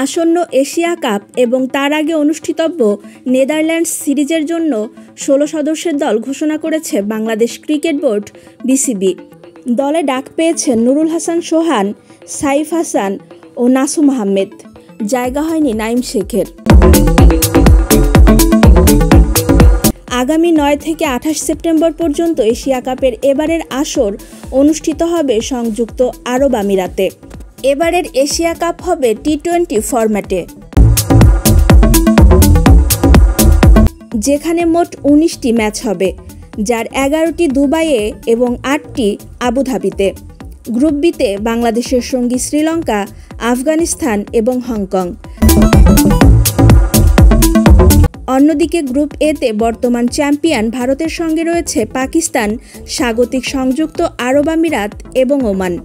আসন্ন Asia cup এবং তার আগে অনুষ্ঠিতব্য নেদারল্যান্ডস সিরিজের জন্য ১৬ সদস্যের দল ঘোষণা করেছে বাংলাদেশ ক্রিকেট বোর্ড বিসিবি। দলে ডাক পেয়েছেন নুরুল হাসান সোহান, সাইফ হাসান ও নাসুম আহমেদ। জায়গা হয়নি নাইম শেখের। আগামী ৯ থেকে ২৮ সেপ্টেম্বর পর্যন্ত এশিয়া কাপের এবারের আসর অনুষ্ঠিত হবে সংযুক্ত আরব আমিরাতে। এবারের এশিয়া কাপ হবে টি-20 ফরম্যাটে, যেখানে মোট ১৯টি ম্যাচ হবে, যার ১১টি দুবাইয়ে এবং ৮টি আবুধাবিতে। গ্রুপ বিতে বাংলাদেশের সঙ্গী শ্রীলঙ্কা, আফগানিস্তান এবং হংকং। অন্যদিকে গ্রুপ এতে বর্তমান চ্যাম্পিয়ন ভারতের সঙ্গে রয়েছে পাকিস্তান, স্বাগতিক সংযুক্ত আরব আমিরাত এবং ওমান।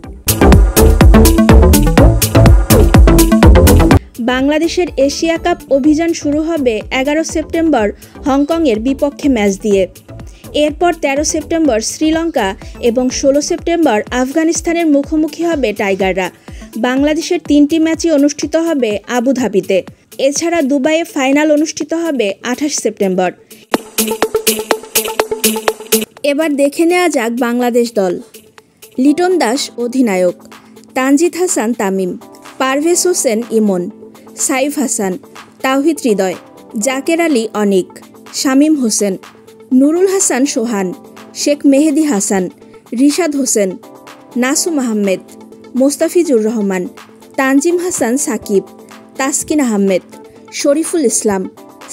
বাংলাদেশের এশিয়া কাপ অভিযান শুরু হবে ১১ সেপ্টেম্বর হংকংয়ের বিপক্ষে ম্যাচ দিয়ে। এরপর ১৩ সেপ্টেম্বর শ্রীলঙ্কা এবং ১৬ সেপ্টেম্বর আফগানিস্তানের মুখোমুখি হবে টাইগাররা। বাংলাদেশের ৩টি ম্যাচই অনুষ্ঠিত হবে আবুধাবিতে। এছাড়া দুবাইয়ে ফাইনাল অনুষ্ঠিত হবে ২৮ সেপ্টেম্বর। এবার দেখে নেওয়া যাক বাংলাদেশ দল। লিটন দাস অধিনায়ক, তানজিদ হাসান তামিম, পারভেজ হোসেন ইমন, সাইফ হাসান, তাওহিদ হৃদয়, জাকের আলী অনিক, শামীম হোসেন, নুরুল হাসান সোহান, শেখ মেহেদী হাসান, রিশাদ হোসেন, নাসুম আহমেদ, মোস্তাফিজুর রহমান, তানজিম হাসান সাকিব, তাসকিন আহমেদ, শরীফুল ইসলাম,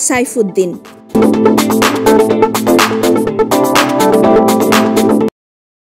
সাইফুদ্দিন।